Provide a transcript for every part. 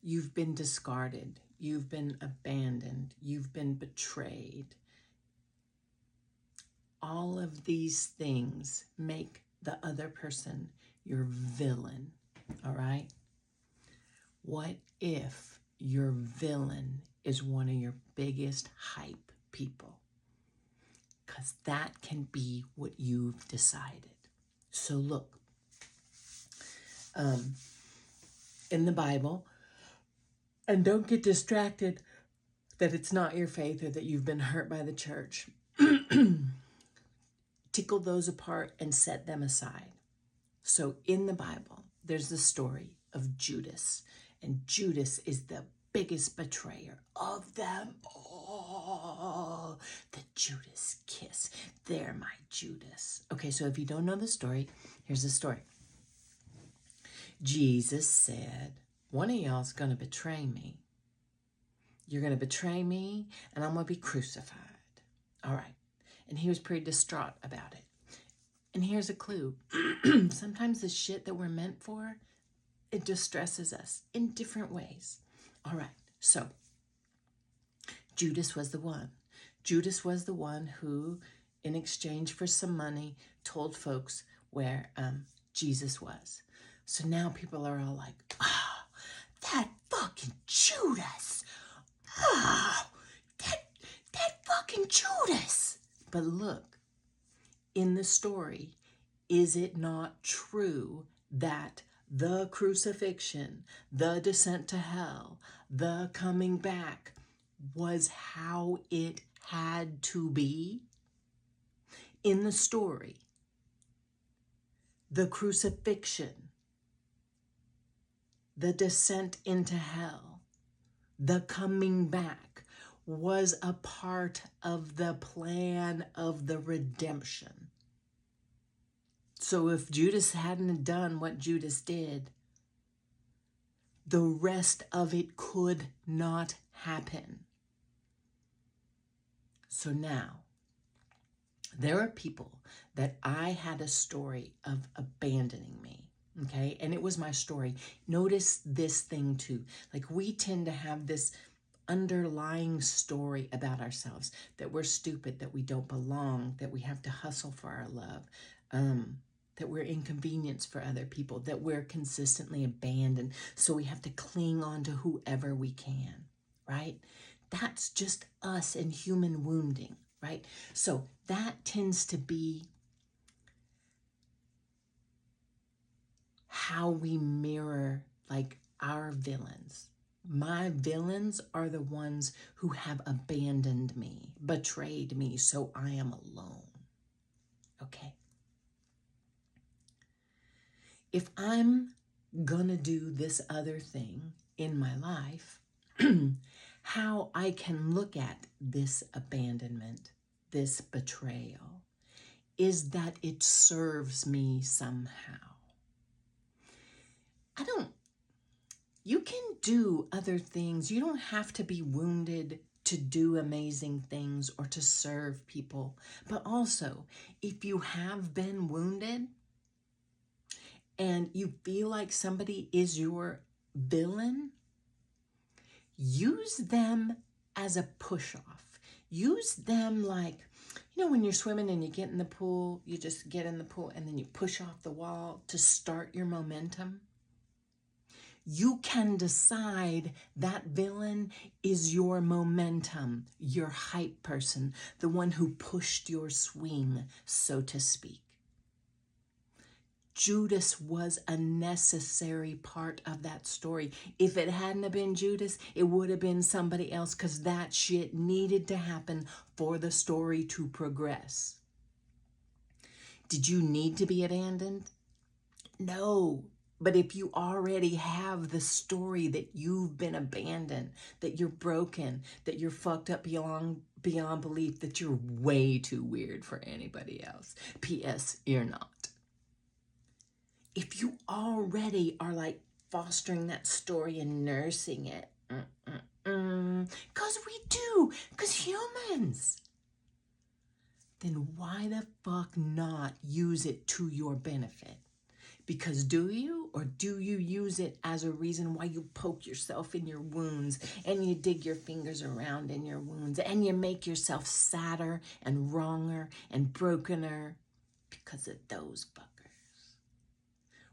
You've been discarded. You've been abandoned. You've been betrayed. All of these things make the other person your villain, all right? What if your villain is one of your biggest hype people? Because that can be what you've decided. So look, in the Bible, and don't get distracted that it's not your faith or that you've been hurt by the church. Tickle those apart and set them aside. So in the Bible, there's the story of Judas, and Judas is the biggest betrayer of them all. The Judas kiss. They're my Judas. Okay, so if you don't know the story, here's the story. Jesus said, one of y'all's going to betray me. You're going to betray me, and I'm going to be crucified. All right. And he was pretty distraught about it. And here's a clue. Sometimes the shit that we're meant for, it distresses us in different ways. All right. So Judas was the one. Judas was the one who, in exchange for some money, told folks where Jesus was. So now people are all like, oh, that fucking Judas. Oh, that fucking Judas. But look, in the story, is it not true that the crucifixion, the descent to hell, the coming back was how it had to be? In the story, the crucifixion, the descent into hell, the coming back was a part of the plan of the redemption. So if Judas hadn't done what Judas did, the rest of it could not happen. So now, there are people that I had a story of abandoning me, okay? And it was my story. Notice this thing too. Like, we tend to have this underlying story about ourselves, that we're stupid, that we don't belong, that we have to hustle for our love, that we're inconvenience for other people, that we're consistently abandoned, so we have to cling on to whoever we can, right? That's just us and human wounding, right? So that tends to be how we mirror, like, our villains. My villains are the ones who have abandoned me, betrayed me, so I am alone. Okay? If I'm gonna do this other thing in my life, how I can look at this abandonment, this betrayal, is that it serves me somehow. You can do other things. You don't have to be wounded to do amazing things or to serve people. But also, if you have been wounded and you feel like somebody is your villain, use them as a push-off. Use them like, when you're swimming and you get in the pool, you just get in the pool and then you push off the wall to start your momentum. You can decide that villain is your momentum, your hype person, the one who pushed your swing, so to speak. Judas was a necessary part of that story. If it hadn't have been Judas, it would have been somebody else, because that shit needed to happen for the story to progress. Did you need to be abandoned? No. But if you already have the story that you've been abandoned, that you're broken, that you're fucked up beyond belief, that you're way too weird for anybody else. P.S. You're not. If you already are like fostering that story and nursing it, because we do, because humans, then why the fuck not use it to your benefit? Because do you, or do you use it as a reason why you poke yourself in your wounds and you dig your fingers around in your wounds and you make yourself sadder and wronger and brokener because of those fuckers?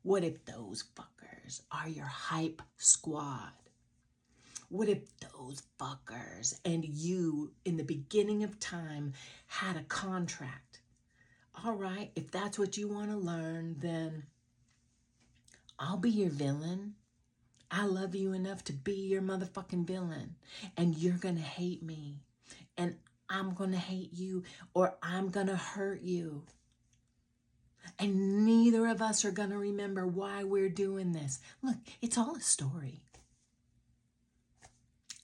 What if those fuckers are your hype squad? What if those fuckers and you in the beginning of time had a contract? All right, if that's what you want to learn, then I'll be your villain. I love you enough to be your motherfucking villain. And you're going to hate me. And I'm going to hate you, or I'm going to hurt you. And neither of us are going to remember why we're doing this. Look, it's all a story.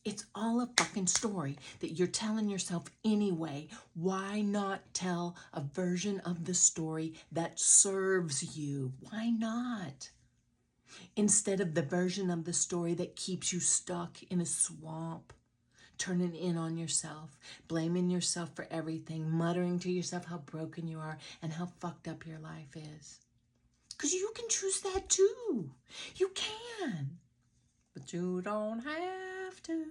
It's all a fucking story that you're telling yourself anyway. Why not tell a version of the story that serves you? Why not? Instead of the version of the story that keeps you stuck in a swamp, turning in on yourself, blaming yourself for everything, muttering to yourself how broken you are and how fucked up your life is. Because you can choose that too. You can. But you don't have to.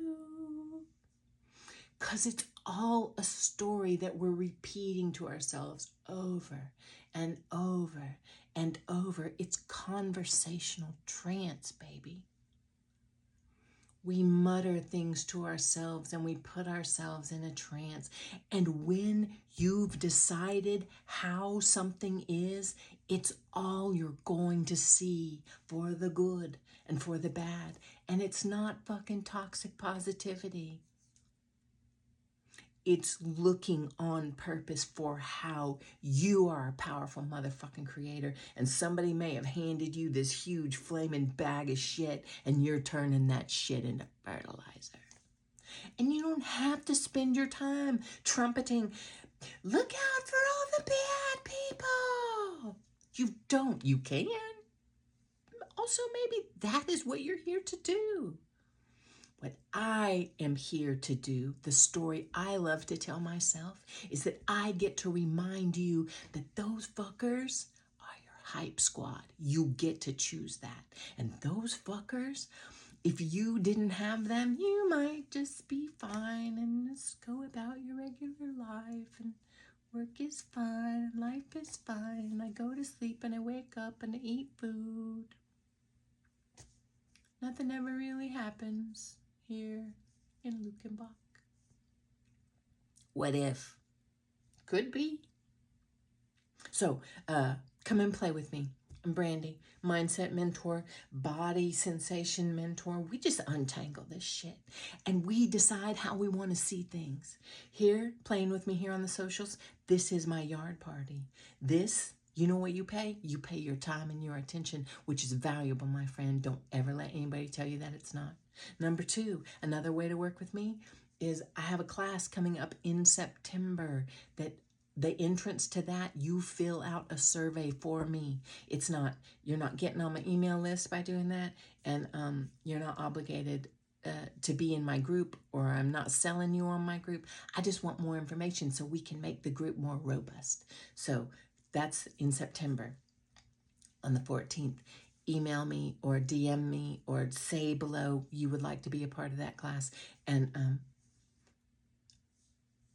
Because it's all a story that we're repeating to ourselves over and over and over. It's conversational trance, baby. We mutter things to ourselves and we put ourselves in a trance. And when you've decided how something is, it's all you're going to see for the good and for the bad. And it's not fucking toxic positivity. It's looking on purpose for how you are a powerful motherfucking creator. And somebody may have handed you this huge flaming bag of shit and you're turning that shit into fertilizer. And you don't have to spend your time trumpeting, look out for all the bad people. You don't. You can. Also, maybe that is what you're here to do. What I am here to do, the story I love to tell myself, is that I get to remind you that those fuckers are your hype squad. You get to choose that. And those fuckers, if you didn't have them, you might just be fine and just go about your regular life and work is fine and life is fine and I go to sleep and I wake up and I eat food. Nothing ever really happens here in Lukenbach. What if? Could be. So, come and play with me. I'm Brandi, mindset mentor, body sensation mentor. We just untangle this shit and we decide how we want to see things. Here, playing with me here on the socials, this is my yard party. This, you know what you pay? You pay your time and your attention, which is valuable, my friend. Don't ever let anybody tell you that it's not. Number two, another way to work with me is I have a class coming up in September that the entrance to that, you fill out a survey for me. It's not, you're not getting on my email list by doing that, and you're not obligated to be in my group, or I'm not selling you on my group. I just want more information so we can make the group more robust. So that's in September on the 14th. Email me or DM me or say below you would like to be a part of that class, and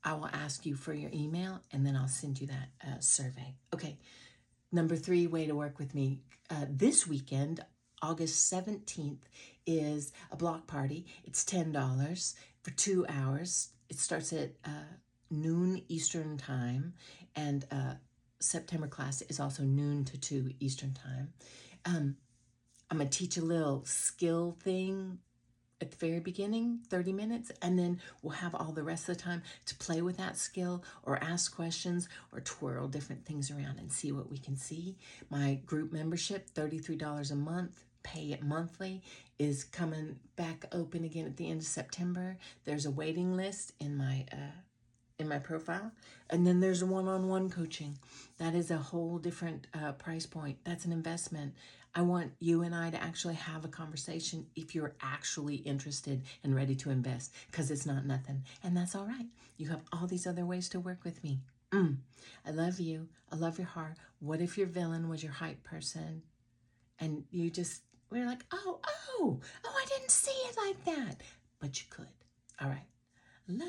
I will ask you for your email and then I'll send you that survey. Okay, number three way to work with me. This weekend, August 17th, is a block party. It's $10 for 2 hours. It starts at noon Eastern time, and September class is also noon to 2 Eastern time. I'm going to teach a little skill thing at the very beginning, 30 minutes, and then we'll have all the rest of the time to play with that skill or ask questions or twirl different things around and see what we can see. My group membership, $33 a month, pay it monthly, is coming back open again at the end of September. There's a waiting list in my profile, and then there's one-on-one coaching. That is a whole different price point. That's an investment. I want you and I to actually have a conversation if you're actually interested and ready to invest, because it's not nothing, and that's all right. You have all these other ways to work with me. I love you. I love your heart. What if your villain was your hype person? And we're like, oh, I didn't see it like that. But you could. All right. Love